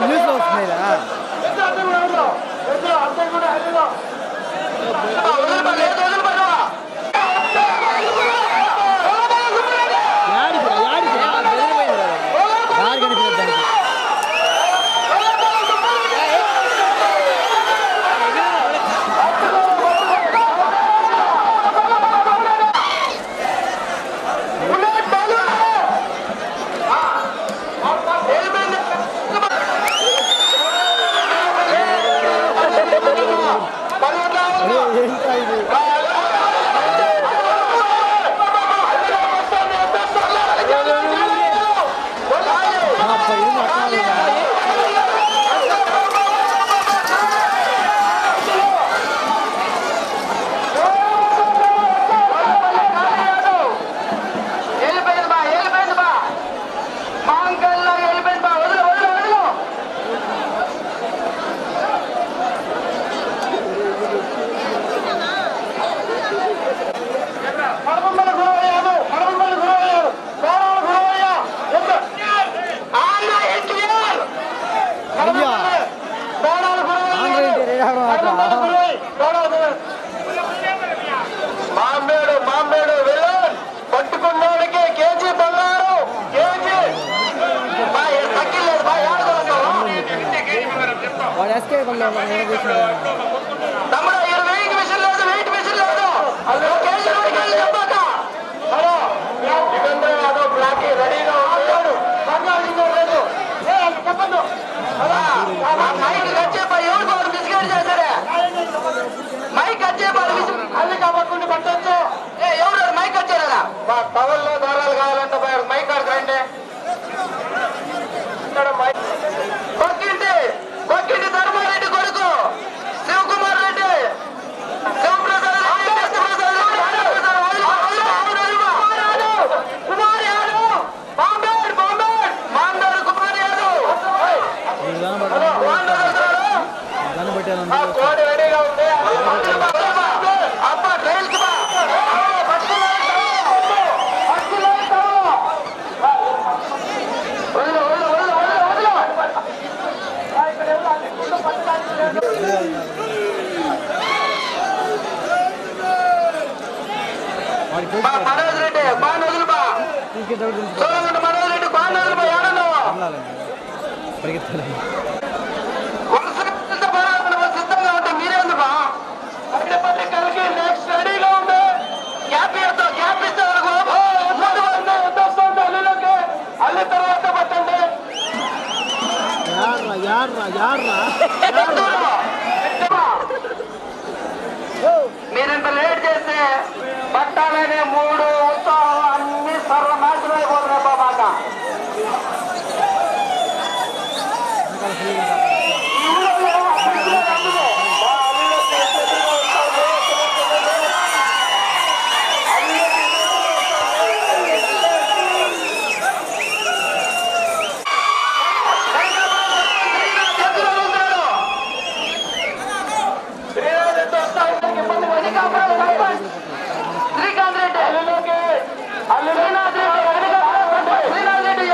News లో వస్తున్నాయిరా మాంబేడు villain పట్టుకున్నోడికి KG బంగారు KG తమ్ముడు 20 మిషన్ లేదు వెయిట్ మిషన్ లేదు బ్లాక్ రెడీగా ఉంటాడు లేదు చెప్పండు మైక్ వచ్చేపాడు ఎవరు బిస్కెట్ చేశారే మైక్ వచ్చేపాడు అల్లి కాబట్టి పట్టొచ్చు ఎవరు మైక్ వచ్చారా టవల్లో దారాలు కావాలంటే మైక్ అడగండి కొక్కింటి ధర్మారెడ్డి కొడుకు శివకుమార్ రెడ్డి శివప్రసాద్ కుమార్ యాదవ్ మాంబేడు కుమార్ యాదవ్ కోడి రెడీగా ఉంది అబ్బా ట్రైల్స్ మనోజ్ రెడ్డి బాగా నదులు బా మనోజ్ రెడ్డి బాగా నదులు బా ఏడన్నావు సిద్ధంగా ఉంటే మీరేందు బా అడ్డపల్లి కలిగి నెక్స్ట్ రెడీగా ఉంది గ్యాప్ ఇస్తే వరకు అల్లులోకి అల్లి తర్వాత పట్టండి మీరింత లేట్ చేస్తే పట్టాలనే 3 ఉత్సాహం అన్ని సర్వనాశనం అయిపోతున్నాయి బాబాగా శ్రీకాంత్ రెడ్డి అల్లులోకి శ్రీనాథ్ రెడ్డి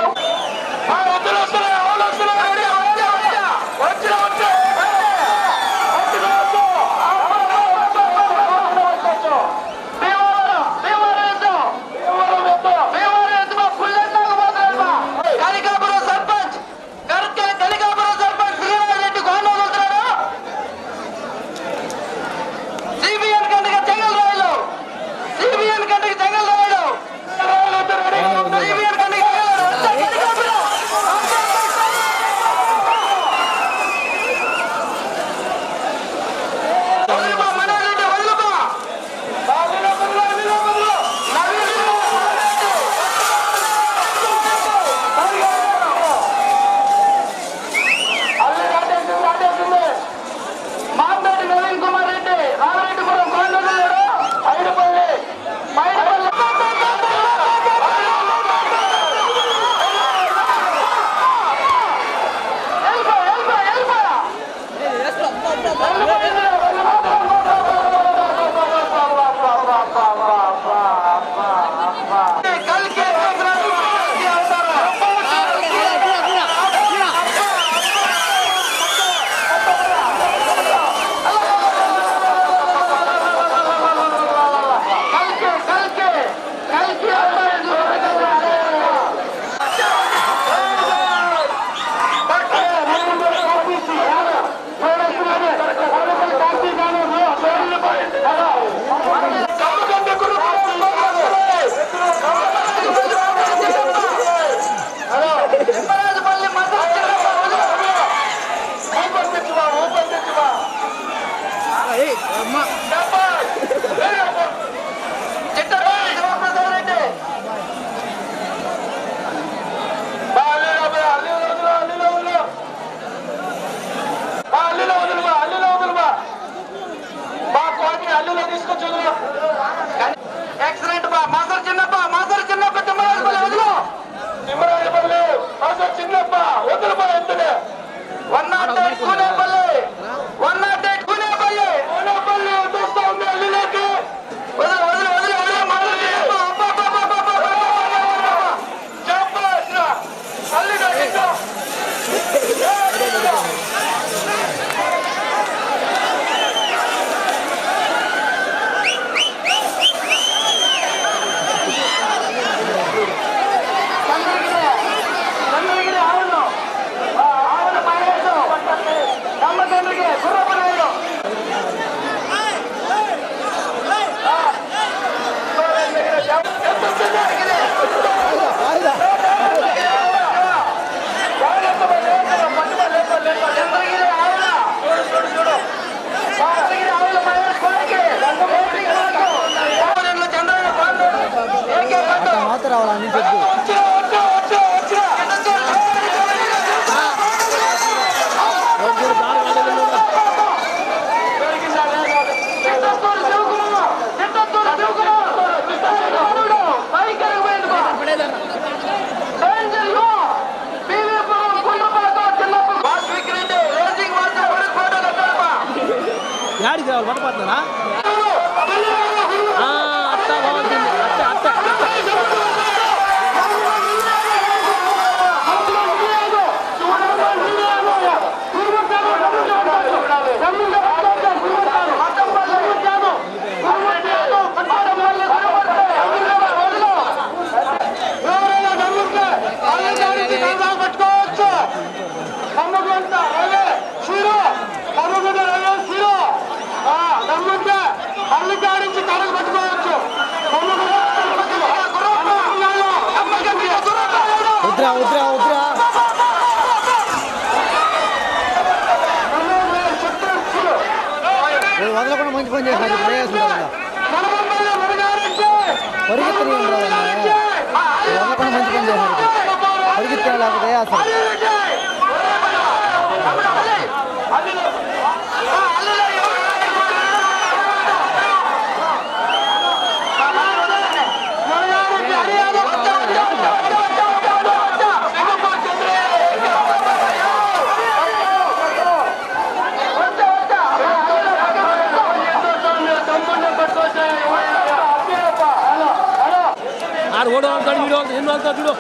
ఎక్సలెంట్ బా మాసర్ చిన్నప్ప తిమ్మరాజపల్లి మాసర్ చిన్నప్ప వదులు బా ఎంతనే 108 కూనేపల్లి వదిలేస్తా ఉంది అల్లిలోకి వదిలి రావాలని చెప్పు యాడికి రావాలి పట్టపడుతున్నారా అత్త బాగుంటుంది అత్త అల్లికాడించి కడలు పట్టుకోవచ్చు ఉద్రా వదలకుండా మంచి పని చేశారు పరిగెత్తని వదలకుండా మంచి పని చేశారు పరిగెత్తే లేకపోతే అసలు ఓడి వెళ్తాడు వీడు ఎన్ని వెళ్తాడు చూడు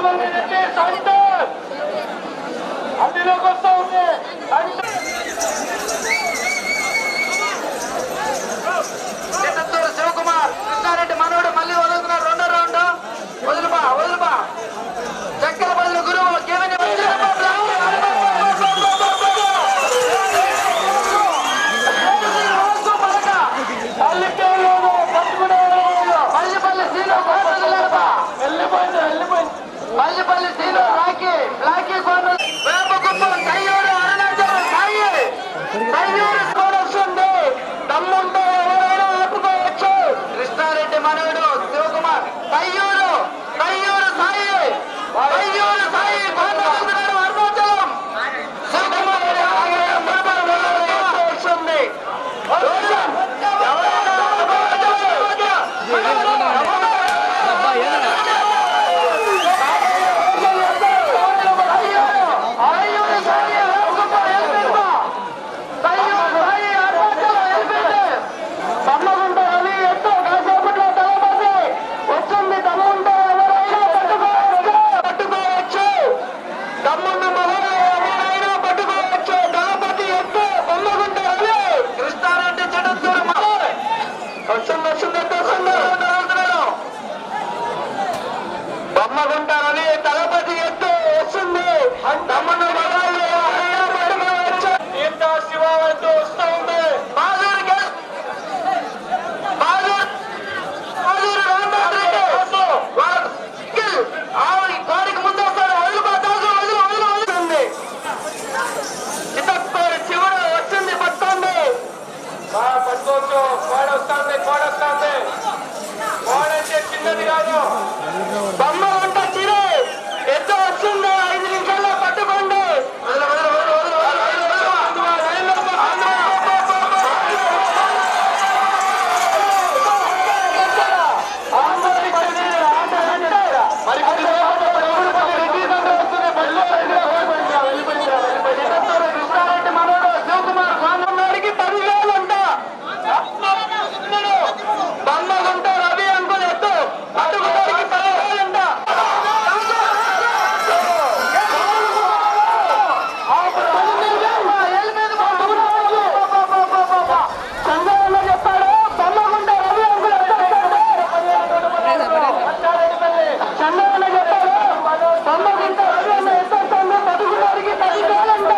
మంది రెడ్డి సెంటర్ అందులోకి వస్తా ఉంది. చిత్తూరు శివకుమార్ కృష్ణారెడ్డి మనోడు మళ్ళీ వదులుతున్నారు. రెండో రౌండ్ వదులుబా చక్కెరపల్లి గురువు కేవలం Mallipalli Seenu blacky corner Vepakuppam Kayyuru Arunachalam Sai Kayyuru score వస్తుంది. దమ్ముంటే ఎవరైనా ఆపుకోవచ్చు. కృష్ణారెడ్డి మనోడు శివకుమార్ కయ్యూరు సాయి అరుణాచలం శివకుమార్ వస్తుంది. బొమ్మగుంటారని తలపతి ఎత్తు వస్తుంది. శివ అంటూ వస్తూ ఉంది. కోడికి ముందు వస్తాడు. వదులుతుంది. చిత్తూరు శివుడు వచ్చింది. పట్టుకోండి పట్టుకోవచ్చు. కోడొస్తుంది. కోడంటే చిన్నది కాదు. బొమ్మ వంట చిరు ఎత్తు వస్తుంది. 5 నిమిషాల్లో పట్టుకోండి. కృష్ణారెడ్డి మనోడు శివకుమార్ స్వామికి 10,000 అంట. బొమ్మగుంట రవి అంకుల్ ఎత్తు పట్టుకోవడానికి 10,000 అంట. చంద్రన్న చెప్పాడు. బొమ్మగుంట రవి అంకుల్ చంద్రన్న చెప్పాడు. బొమ్మగుంట రవి అన్న ఎత్తొస్తుంది. పట్టుకోవడానికి 10,000 అంట.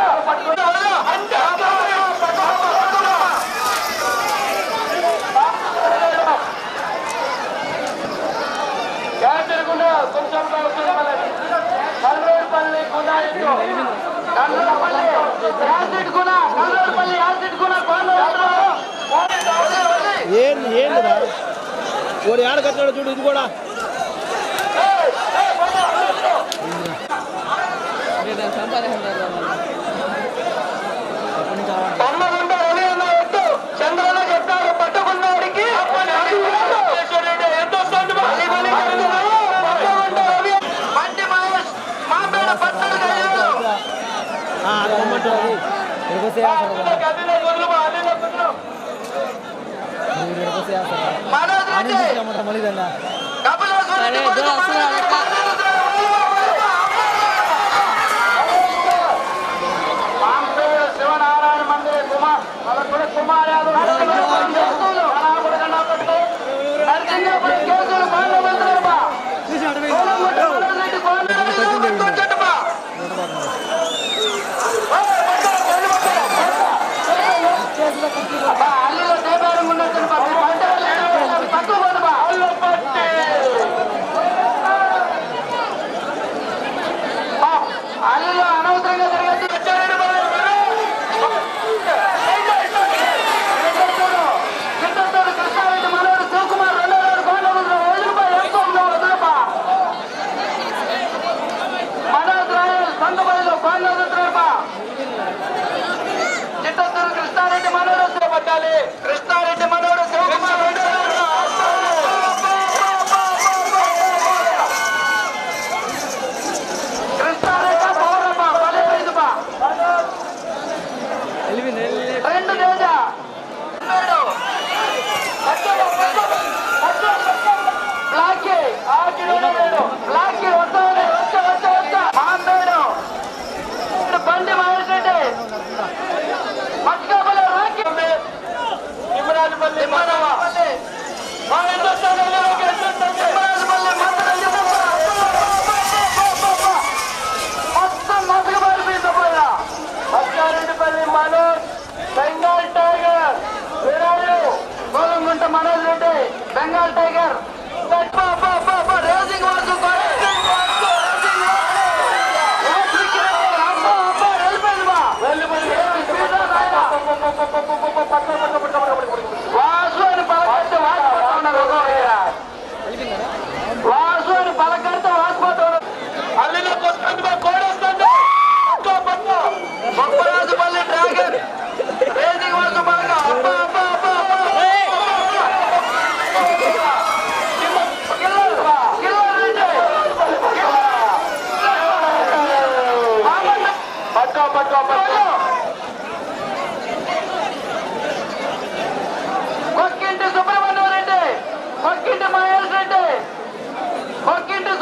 ఏంటిదా ఓడి ఆడ కట్టాడు చూడు. ఇది కూడా చంద్రన్న చెప్పారు. పట్టుకున్నవాడికి మంటి మహేష్ మాపేడ 14,000. శివనారాయణ మందిర కుమార్ యాదవ్ అల్లిలో దేవారం ఉన్నట్టు అల్లిలో అనవసరంగా జరిగేది. కృష్ణారెడ్డి మనోడు శివకుమార్ 2,000 మనోజ్ రాయల్ సంతపల్లిలో చిత్తూరు కృష్ణారెడ్డి మనోడు పట్టాలి. Bengal tiger racing work Vasu అని పలకడితే వాసు అని పలకడితే వాసిపోతా అల్లిలో కోడొస్తుంది బొప్పరాజుపల్లి డ్రాగన్ రేసింగ్ వర్క్ పలక కొక్కింటి సుబ్రహ్మణ్యం రెడ్డి కొక్కింటి మహేష్ రెడ్డి కొక్కింటి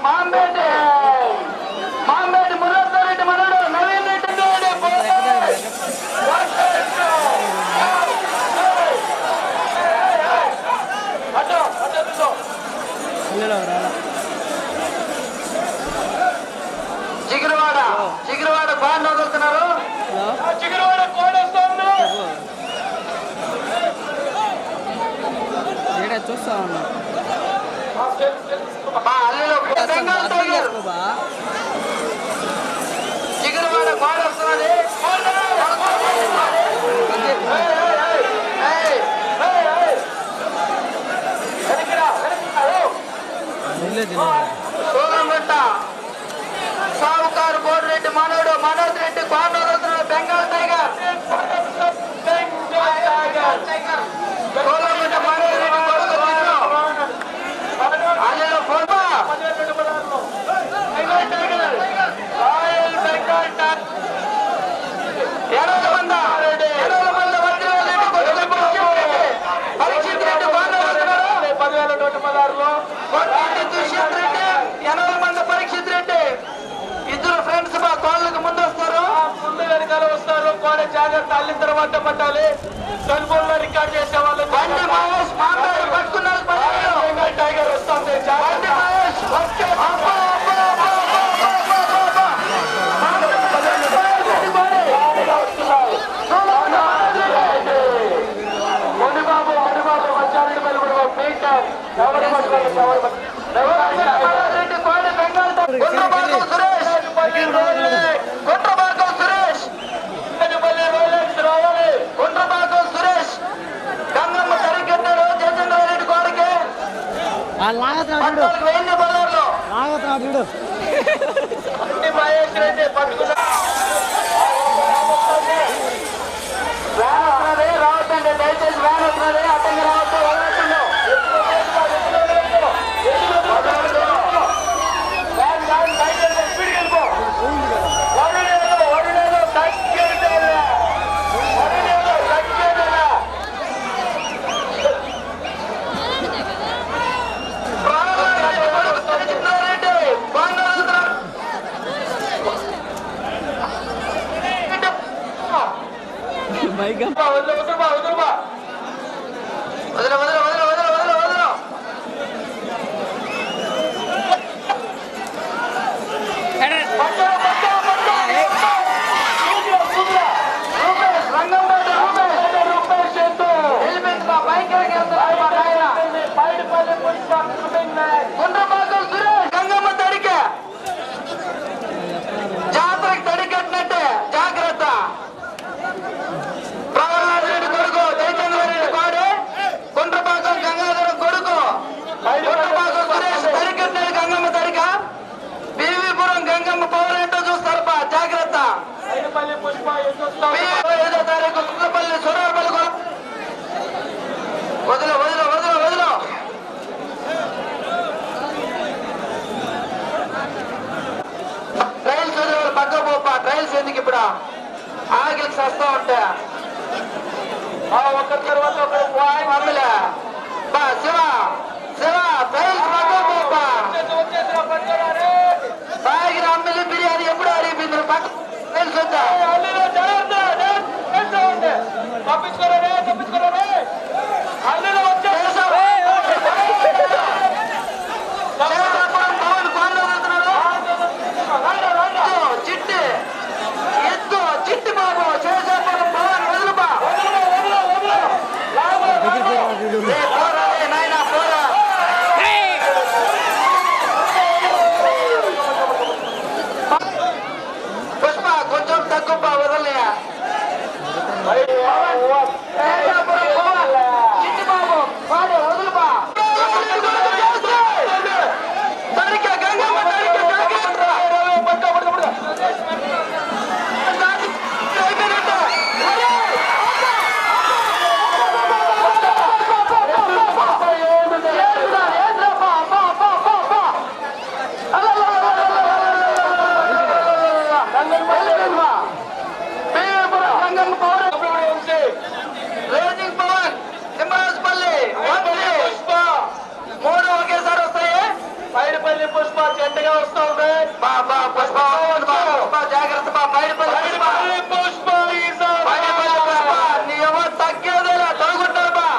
మాంబేటి మాంబేటి మురళీధర్ రెడ్డి మనడు నవీన్ రెడ్డి చిగురువాడ బాగా వదులుతున్నారు చిగురువాడ కోడొస్తుంది చూస్తా ఉన్నా అల్లిలో బెంగాల్ టైగర్ చిగురువాడ కోడ వస్తున్నది సోలంగుంట సావుకారు బోర్రెడ్డి మనోడు మనోజ్ రెడ్డి కోట బెంగాల్ టైగర్ సోలంగుంట మనోజ్ రెడ్డి అల్లిలో ఫోటో పరీక్షిత్ రెడ్డి దుష్యంత్ రెడ్డి 80 మంది పరీక్షిత్ రెడ్డి ఇద్దరు ఫ్రెండ్స్ మా కోళ్ళకి ముందు వస్తారు ముందు వెనకాల వస్తారు కోడ జాగ్రత్త అల్లిన తర్వాత పట్టాలి సెల్ లో రికార్డ్ చేసే వాళ్ళు బండి మహేష్ మాట్లాడి పట్టుకున్నారు టైగర్ వస్తుంది బండి మహేష్ మణిబాబు మధ్యాహ్నం రెడ్డి కోడి బెంగాల్ గుండ్రబాకం సురేష్ గుండ్రబాకం సురేష్ గంగమ్మ సరికెట్టారు జయచంద్ర రెడ్డి కోడికి వెయ్యి బజార్లో మహేష్ రెడ్డి పట్టుకున్నారు వ్యాన్ వస్తున్నది రావద్దండి దయచేసి వ్యాన్ వస్తున్నది అడ్డంగా రావద్దు గంగమ్మ తడికే జాతరకు తడికట్టినట్టే జాగ్రత్త ప్రవల్లాల్ రెడ్డి కొడుకు జయచంద్ర రెడ్డి కోడి గుండ్రపాకం గంగాధరం కొడుకు గుండ్రపాకం సురేష్ తడికట్టినది గంగమ్మ తడిక బీవీపురం గంగమ్మ పవర్ ఏంటో చూస్తారు బా జాగ్రత్త 5వ తారీఖు సుల్లపల్లి సురాపల్లి వదిలో వదిలో వదిలో వదిలో ట్రైల్స్ వదిలేవాళ్ళు పక్క పోపా ట్రైల్స్ ఎందుకు ఇప్పుడు ఆగిలికి వస్తా ఉంటా ఒకరి తర్వాత ఒకరు మమ్మలే బా శివ శివ ట్రైల్స్ పక్క పోపా బాగిన అమ్మిలి బిర్యానీ ఎప్పుడు అడిగిపోయింది పక్క ట్రైల్స్ వద్దా తప్పించుకోరే తప్పించుకోరే అల్లిలో వచ్చే తక్కువ వదలయా పైడిపల్లి పుష్ప చెండగా వస్తా ఉంది పుష్ప జాగ్రత్త పైడిపల్లి పుష్ప నీ ఎవరు తగ్గేదేలా తొలగుంటారు బా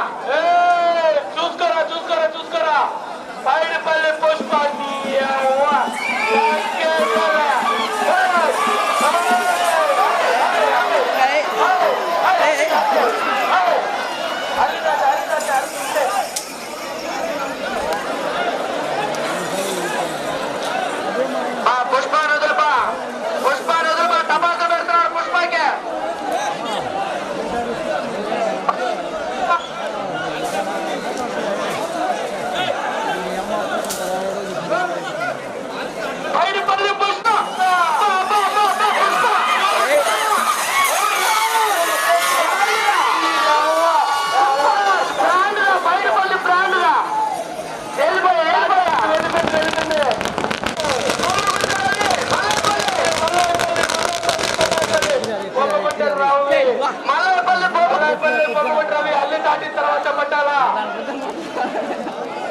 చూసుకోరా పైడిపల్లి పుష్ప నీ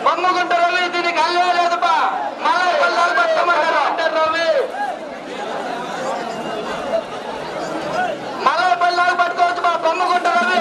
బొమ్మగుంట రవి దీనికి అల్లే లేదు బా మళ్ళీ పల్లాలు పట్టమంటారు అంటారు రవి మళ్ళీ పల్లాలు పట్టుకోవచ్చు బా బొమ్మగుంట రవి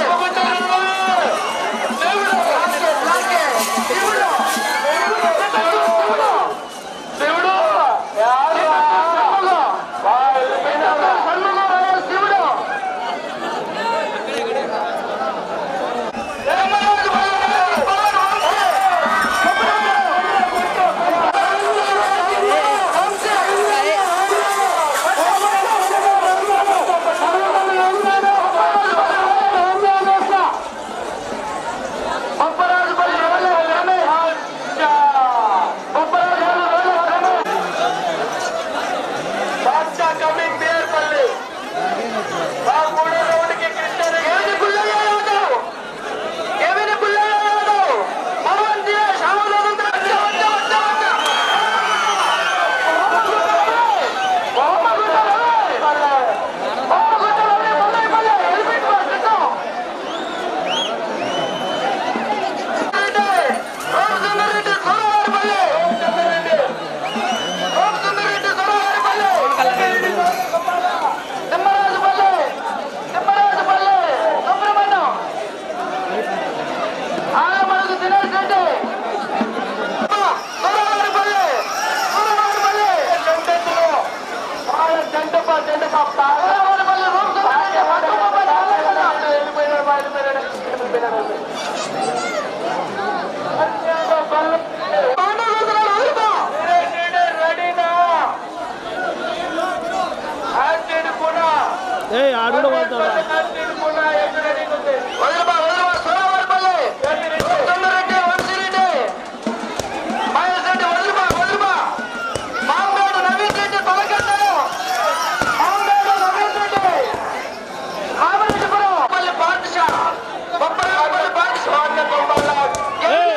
ఆడు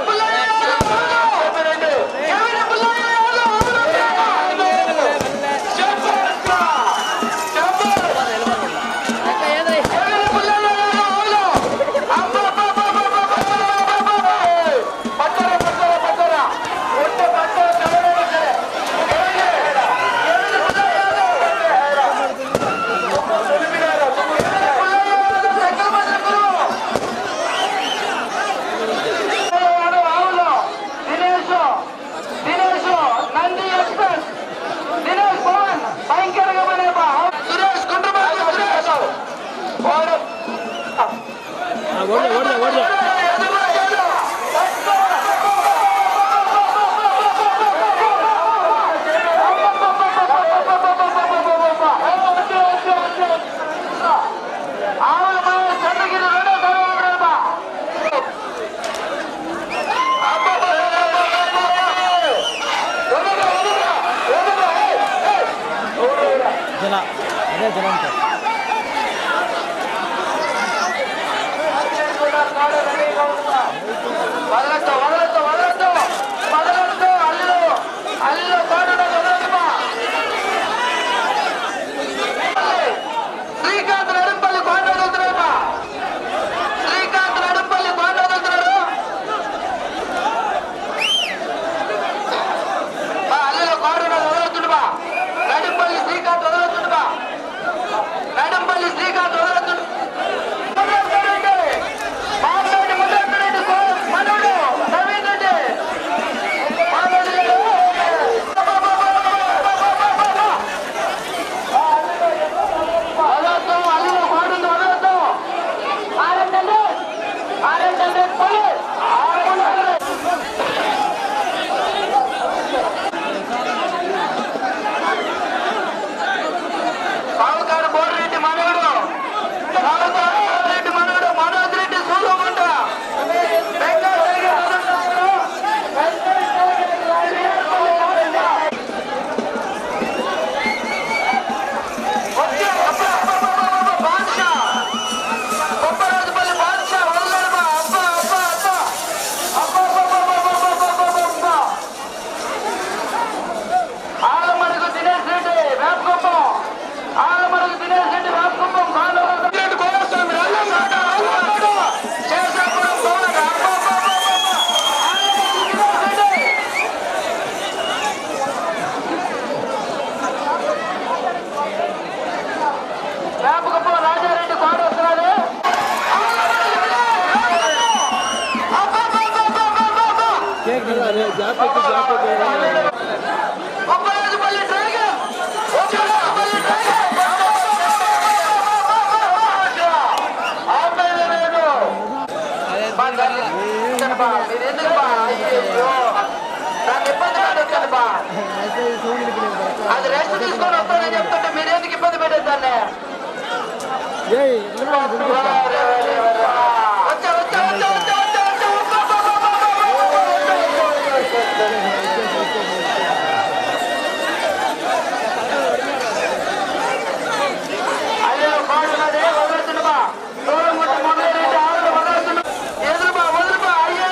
పుల్లయ్య జన అదే జన అంటే వదలొద్దు వదలొద్దు వదలొద్దు వదలొద్దు అల్లు అల్లు కోడను వదలొద్దుమా శ్రీకాంత్ నడుంపల్లి కోట వదులుతున్నారమ్మా శ్రీకాంత్ నడుంపల్లి కోట వదులుతున్నారు అల్లులో కోడను వదలొద్దుమా నడుంపల్లి శ్రీకాంత్ వదలొద్దుమా నడుంపల్లి శ్రీకాంత్ వదలొద్దు మీరు ఎందుకు బా అయ్యో దాన్ని ఇబ్బంది పెట్టొద్దండి బా అది రెస్ట్ తీసుకొని వస్తానని చెప్తుంటే మీరు ఎందుకు ఇబ్బంది పెట్టేది దాన్ని వచ్చా వచ్చా వచ్చా వచ్చా అయ్యో బాగున్నదే వదులుతుండబా దూరం కొట్ట మొదలైతే ఆవిడ వదులుతుండ ఎదురుబా వదులుబా అయ్యో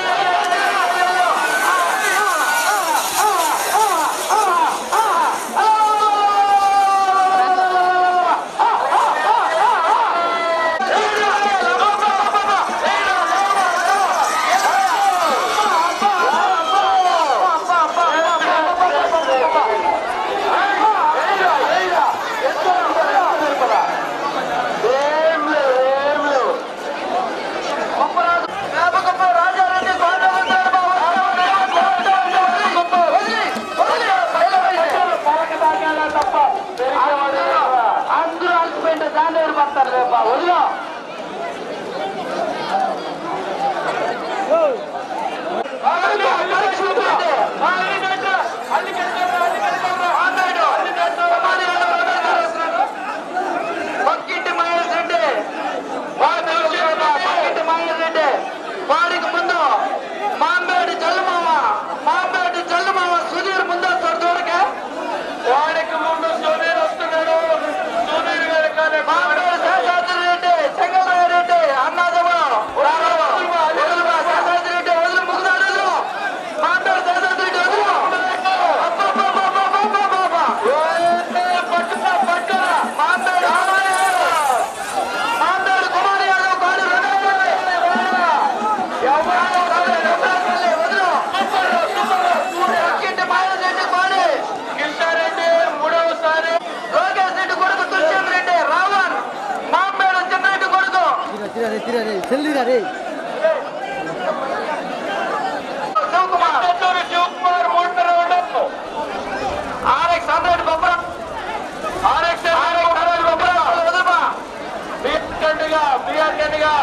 అందరూ అలసిపోయింటే దాన్ని ఎవరు పడతారు రేపా వదిలో పక్కింటి మహేష్ రెడ్డి పక్కింటి మహేష్ రెడ్డి వాడికి ముందు మాంబేడి జల్లుమామ సుధీర్ ముందు వస్తారు దూరకే వాడికి ముందు సుధీర్ వస్తున్నాడు సుధీర్ గారి కానీ మాంబేడి శేషాద్రి రెడ్డి చెంగళరాయ రెడ్డి అన్నాదమ్మ శేషాద్రి రెడ్డి వదిలి ముగ్గుదాడు మాంబేడి శేషాద్రి రెడ్డి వదిలి పట్టురా మాంబేడి కుమార్ యాదవ్ కాడు పక్కింటి మహేష్ రెడ్డి కోడి కిషారెడ్డి మూడవసారి లోకేష్ రెడ్డి కొడుకు తులసి రెడ్డి రావణ్ మాంబేడు చిన్నరెడ్డి కొడుకు శివకుమార్ మూడు రౌండ్ ఆర్ఎక్స్ 100 బొబ్బర ఆర్ఎక్స్ 100 బొబ్బర వదులుమా బిఆర్ కండిగా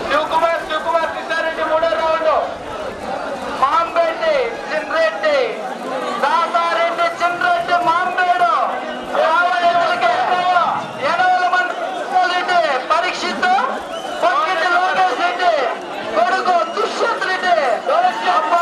శివకుమార్ కిషారెడ్డి మూడో రౌండ్ మాంబేడి చిన్రెడ్డి దాసారెడ్డి చిన్రెడ్డి మాంబేడు 80 మంది రెడ్డి పరీక్షిత్ పక్కింటి లోకేష్ రెడ్డి కొడుకు దుష్యంత్ రెడ్డి అబ్బా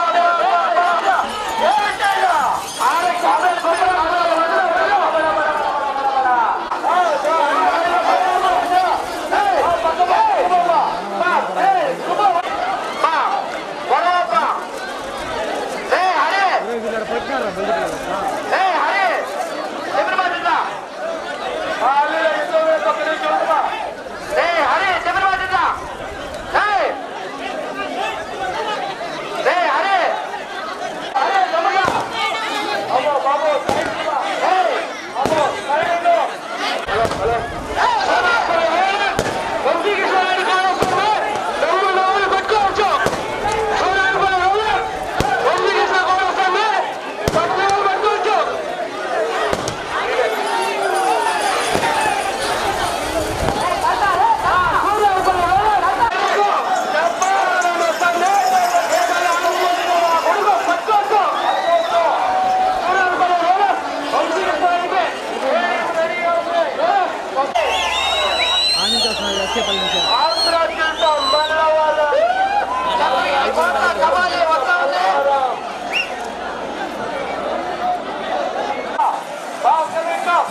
చూద్దాం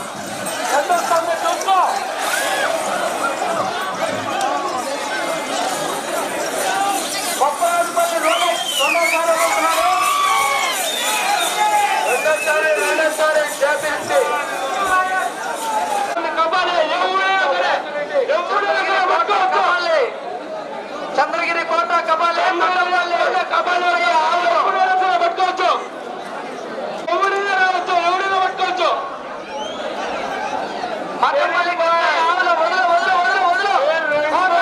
ఎంత వస్తుంది చూసుకో. బొప్పరాజుపల్లి రెండోసారి వస్తున్నారు. రెండోసారి చేపించి చంద్రగిరి కోట కబాలి పట్టుకోవచ్చు. ఎవరైనా రావచ్చు, ఎవరైనా పట్టుకోవచ్చు. మట్టపల్లి ఆవులు వదలు వదలు వదలు వదలు కోట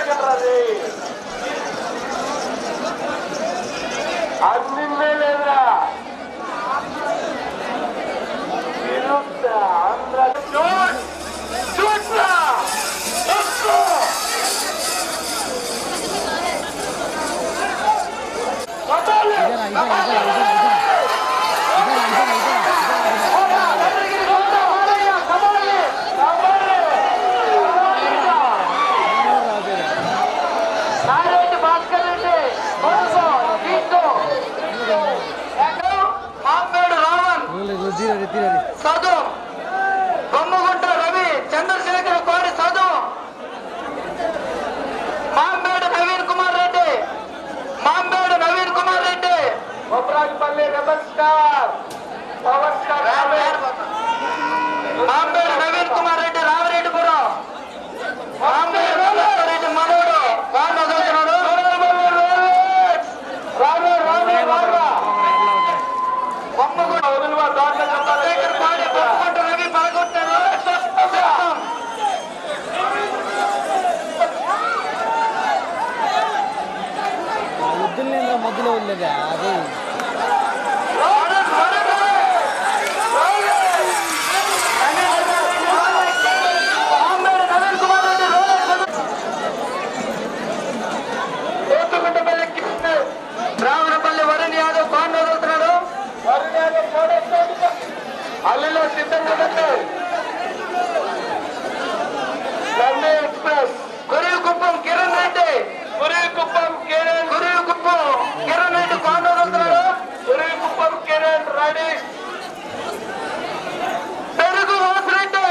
కబాలి అన్నిందే లేదా ఆంధ్ర చూట్రా చదువు బొమ్మగుంట రవి చంద్రశేఖర్ కోడి చదువు Mambedu Naveen Kumar Reddy Bopparajupalli rebel star power star Mambedu Naveen Kumar Reddy Ravireddypuram Mambedu Reddy మనోడు వాడిని వదులుతున్నాడు. బొమ్మగుంట వదులువా దాంట్లో చంద్రశేఖర్ కోడి బొమ్మగుంట రవి పడగొట్టారు. మధ్యలో ఉండేదా అది రావణపల్లి వరుణ్ యాదవ్ కాన్ వదులుతున్నాడు. వరుణ్ యాదవ్ అల్లిలో సిద్ధంగా చెన్నై ఎక్స్ప్రెస్ కురియుకుప్పం కిరణ్ రెడ్డి కురియుకుప్పం కిరణ్ రెడ్డి కాన్ వదులుతున్నాడు. కురియుకుప్పం కిరణ్ రెడ్డి పెరుగు వాసిరెడ్డి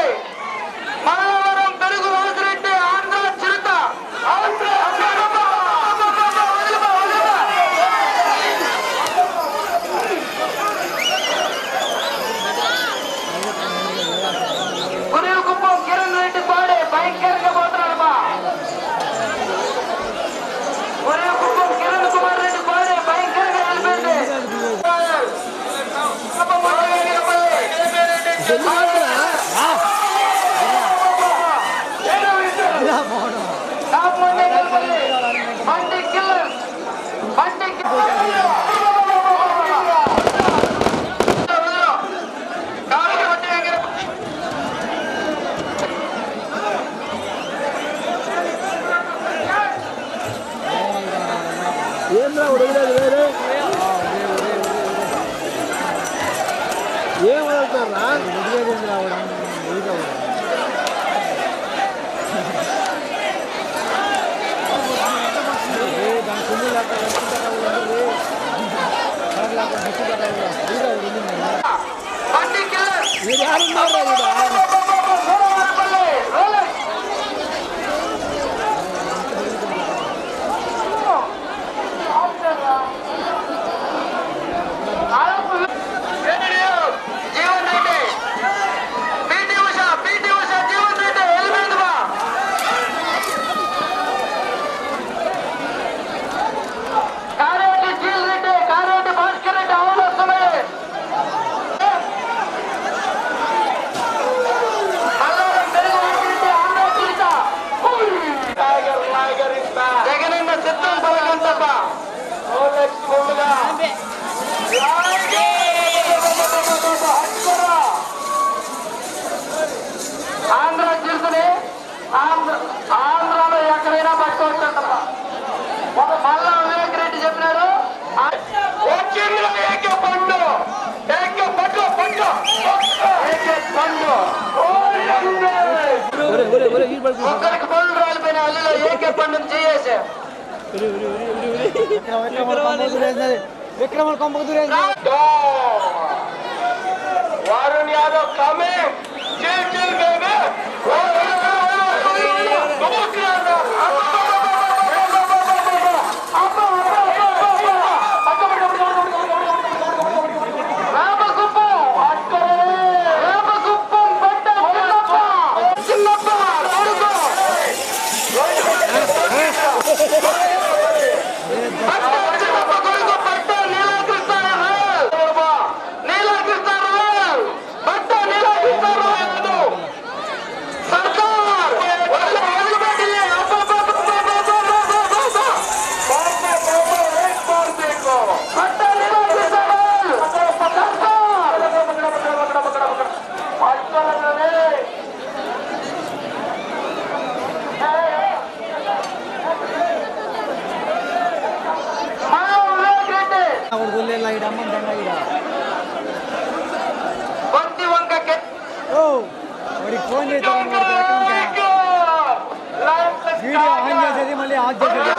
మల్లవరం పెరుగు వాసిరెడ్డి ఆంధ్ర చిరుత కురియుకుప్పం కిరణ్ రెడ్డి పాడే భయంకరంగా పోతున్నాడు. కురియుకుప్పం కిరణ్ కుమార్ రెడ్డి పాడే భయంకరంగా వెళ్ళిపోయింది. బండి కిల్లర్ ఏం రావుడు వేరే ఏం వదులుతారా రావడం మీరు యారున్నారు పట్టుకోవచ్చంటమ్మా. ఒక మల్లా వివేక్ రెడ్డి చెప్పినారు వచ్చింది ఏకే పండు ఒక్కరికి పళ్ళు రాలిపోయిన అల్లులో ఏకే పండుని చేయేసా విక్రమ కొంపకు దూరేసి వారుణ్ యాదవ్ కమే చిల్ చిల్ బేబీ వాడికి ఫోన్ చేస్తాను వీడియో ఆన్ చేసేది మళ్ళీ ఆఫ్ చేసేది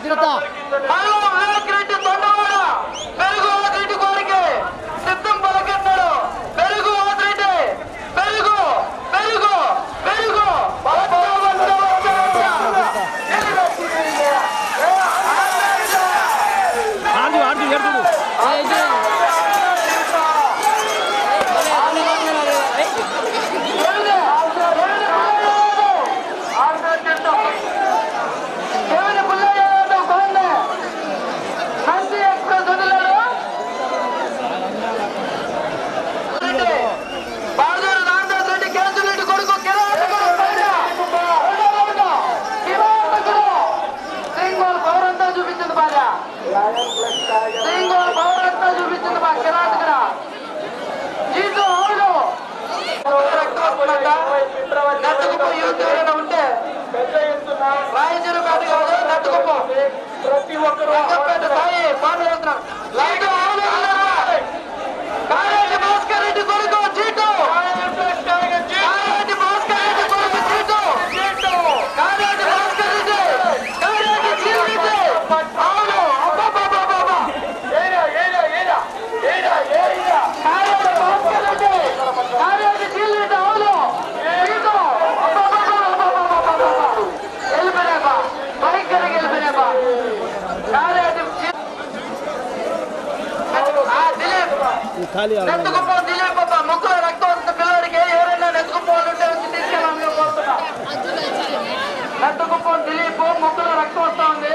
తిరుగుతా చూపించింది మా కిరాటకర జీతో అవును నట్టుకుపోయి ఎవరైనా ఉంటే రాయచూరు పేట కాదు నట్టుకుపో ప్రతి ఒక్కరు సాయి పాల్గొంటున్నారు కాళేటి భాస్కర్ రెడ్డి కొడుకు జీతో కాళేటి భాస్కర్ రెడ్డి కొడుకు జీతో కాళేటి భాస్కర్ రెడ్డి కాళేటి జీవితే అవును నెత్తుకుపో దిలీప్ ముక్కులో రక్తం వస్తుంది పిల్లడికి ఎవరైనా నెత్తుకుపోవాలంటే వచ్చి తీసుకెళ్ళాలని కోరుతున్నా నెత్తుకుపో దిలీప్ ముక్కులో రక్తం వస్తా ఉంది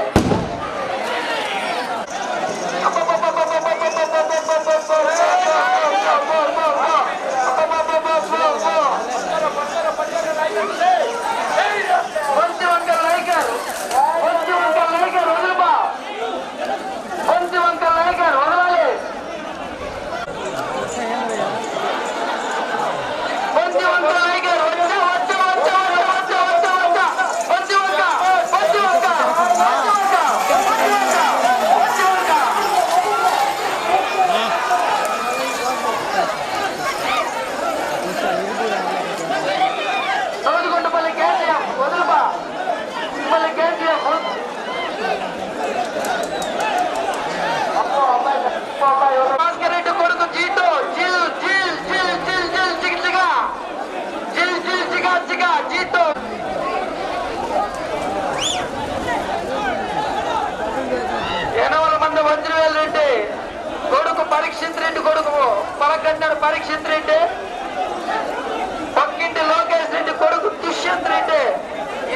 కొంచెం వంకర లైకర్ వదులుబా కొంచెం వంకర లైకర్ వదలాలి కొంచెం వంకర లైకర్ సోదిగుంటపల్లి కేసీఎఫ్ వదులుబా పల్లి కేసీఎఫ్ భాస్కర్ రెడ్డి కొడుకు జీతో జిల్ జిల్ జిల్ జిల్ జిల్ జిగ్ జిగా జిల్ జిల్ జిగా జిగా జీతో 80 మంది వజ్రవేల్ రెడ్డి కొడుకు పరీక్షిత్ రెడ్డి కొడుకు పలకన్నాడు పరీక్షిత్ రెడ్డి పక్కింటి లోకేష్ రెడ్డి కొడుకు దుష్యంత్ రెడ్డి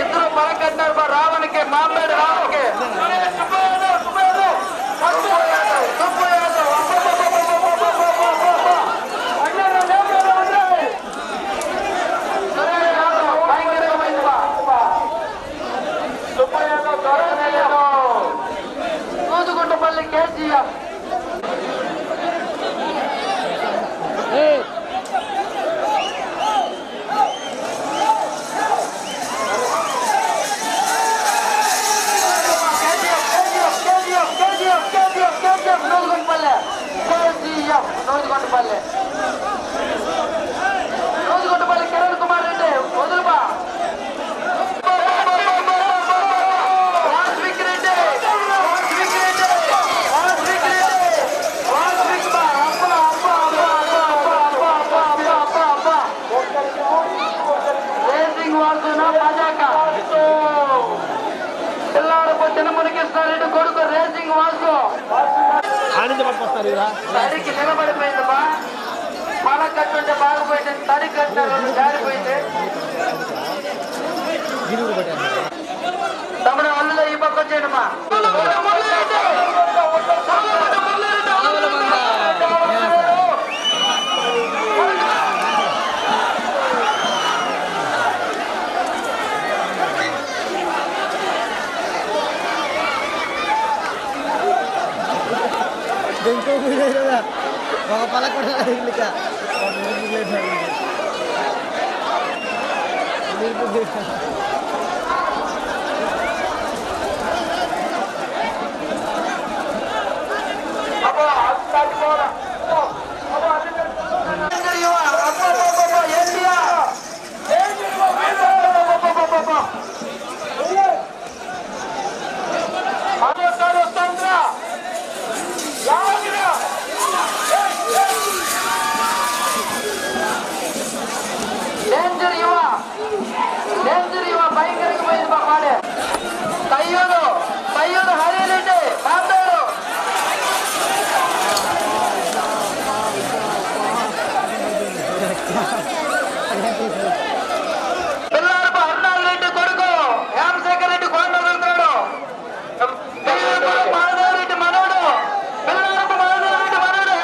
ఇద్దరు పలకన్నారు రావణికి మామేడు రావణికి సూదుగుంటపల్లి కేసీఎఫ్ నూజిగొండపల్లి కిరణ్ కుమార్ రెడ్డి వదులుబా చిన్నమునికిస్తారెడ్డి కొడుకు రేసింగ్ వాసు తడికి నిలబడిపోయింది బా మన కట్టుంటే బాగుపోయింది తడి కట్టిన జారిపోయింది తమ్ముడు అల్లులో ఈ పక్క వచ్చేయండి మా ఒక పలకొండ డేంజర్ యువ భయంకరంగా పోయింది మా పాడే కయ్యూరు హరిరెడ్డి మాట్లాడు పిల్లారపు అరుణాల్ రెడ్డి కొడుకు హేమశేఖర్ రెడ్డి కొండ వదులుతున్నాడు మాధవరెడ్డి మనోడు పిల్లారపు మాధవరెడ్డి మనోడు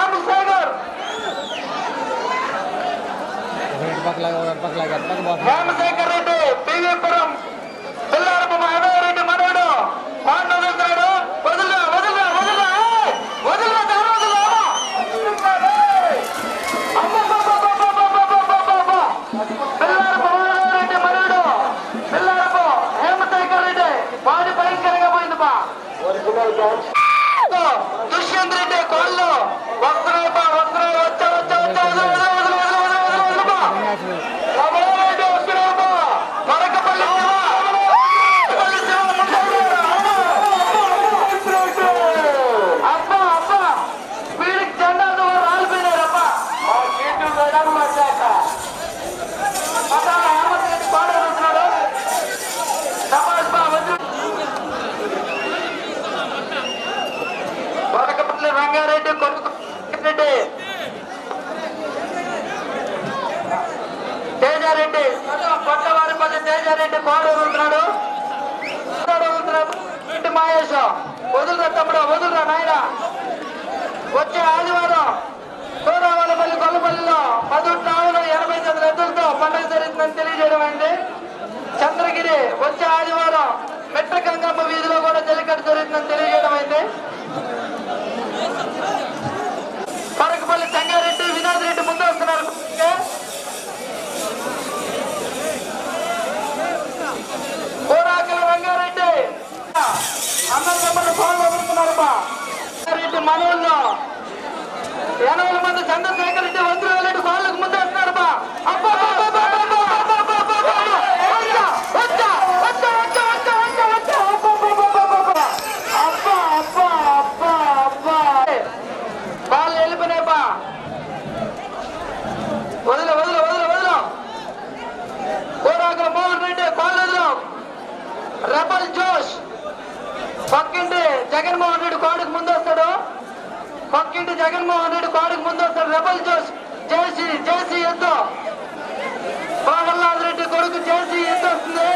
హేమశేఖర్ హేమశేఖర్ రెడ్డి పివిపురం పిల్లారపు మాధవరెడ్డి మనోడు కొండ వదులుతున్నాడు వదులుగా పిల్లారపు మాధవరెడ్డి మనోడు పిల్లారపు హేమశేఖర్ రెడ్డి బాడీ భయంకరంగా పోయింది బా దుష్యంత్ రెడ్డి కోళ్ళు వస్తున్నాయి బా వస్తున్నాయి వచ్చా రంగారెడ్డి కొడుకు తేజారెడ్డి కొట్టవారిపల్లి తేజారెడ్డి కోడూరు ఉంటున్నాడు మహేష్ వదులురా తమ్ముడు వదులురా నాయన వచ్చే ఆదివారం సూరావాళ్ళపల్లి కొల్లపల్లిలో 10 ఎద్దులతో పండుగ జరుగుతుందని తెలియజేయడం అయింది. చంద్రగిరి వచ్చే ఆదివారం మెట్ర గంగమ్మ వీధిలో కూడా జల్లికట్టు జరుగుతుందని తెలియజేయడం అయింది. పరకపల్లి సంగారెడ్డి వినోద్ రెడ్డి ముందు వస్తున్నారు. కోరాకల రంగారెడ్డి అన్నదమ్ములు కోళ్ళు వదులుతున్నారు. రెడ్డి మనవుల్లో 80 మంది చంద్రశేఖర్ రెడ్డి వజ్రారెడ్డి కోళ్ళకు ముందు వస్తున్నారు. వాళ్ళు వెళ్ళిపోయినాయి బా వదిలే కోరాకుల మోహన్ రెడ్డి కోళ్ళలో రెబల్ జోష్ పక్కింటి జగన్మోహన్ రెడ్డి కోడకు ముందు వస్తాడు. రెబల్ జోష్ జేసీ ఎద్దు బాబుల్లాల్ రెడ్డి కొడుకు జేసీ ఎద్దు వస్తుంది.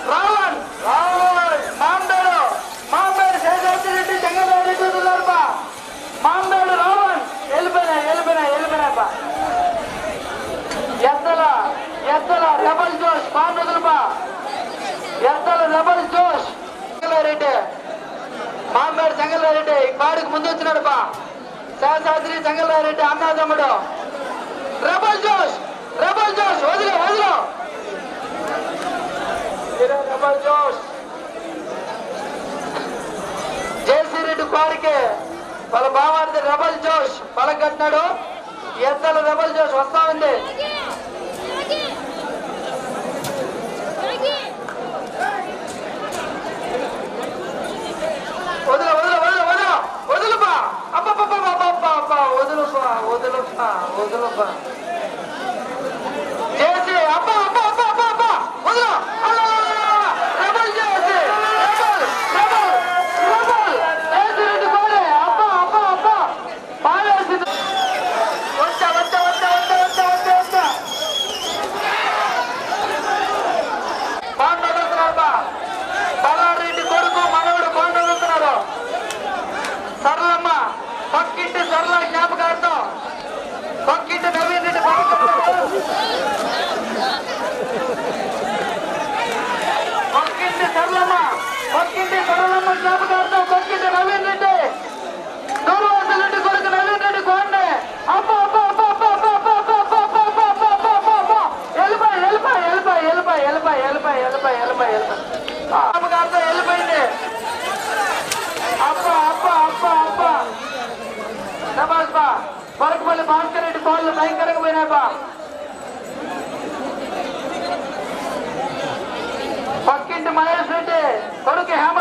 రావణ్ మాంబేడు శేషాద్రి రెడ్డి జగన్మోహన్ రెడ్డి వదిలారు బా మాంబేడు రావణ్ వెళ్ళిపోయినాయి బా ఎద్దల రెబల్ జోష్ పాండుగులు బా ఎద్దల రెబల్ జోష్ రెడ్డి మాంబేడు చెంగల్లారెడ్డి కాడికి ముందు వచ్చినాడు బా శేషాద్రి చెంగల్లారెడ్డి అన్నాదమ్ముడు రెబల్ జోష్ వదిలో రెబల్ జోష్ జేసీ రెడ్డి కాడికి వాళ్ళ బావాడిది రెబల్ జోష్ పలకట్టినాడు. ఎద్దలు రెబల్ జోష్ వస్తా ఉంది. వదులు వదులు వదులు వదులు వదులుపా అబ్బా వదులుపా వదులుపా వదులుపా చేసి అబ్బా అబ్బా అబ్బా అబ్బా అబ్బా వదులు రెబల్ చేసి రెబల్ చేసి రెడ్డి కోడే అబ్బా అబ్బా అబ్బా బాగేసింది. వచ్చా వచ్చా వచ్చా వచ్చా వచ్చా వచ్చా వచ్చా బాగా వదులుతున్నారు బా. బలారెడ్డి కొడుకు మనవడు బాగా వదులుతున్నారు. సరళమ్మ పక్కింటి సరళ జ్ఞాపకార్థం పక్కింటి నవీన్ రెడ్డి పక్కింటి సరళమ్మ జ్ఞాపకార్థం పక్కింటి నవీన్ రెడ్డి దూర్వాసుల రెడ్డి కొడుకు నవీన్ రెడ్డి కోండే అబ్బా అబ్బా అబ్బా అబ్బా అబ్బా అబ్బా అబ్బా అబ్బా అబ్బా అబ్బా అబ్బా అబ్బా అబ్బా అబ్బా వెళ్ళిపోయి వెళ్ళిపోయి వెళ్ళిపోయి వెళ్ళిపోయి వెళ్ళిపోయి వెళ్ళిపోయి వెళ్ళిపోయి వెళ్ళిపోయి జ్ఞాపకార్థం వెళ్ళిపోయింది. అబ్బా అబ్బా అబ్బా అబ్బా నమాజ్ బా వరకుపల్లి భాస్కర్ రెడ్డి బాల్ భయంకరంగా పోయినాయి బా. పక్కింటి మహేష్ రెడ్డి కొడుకు హేమ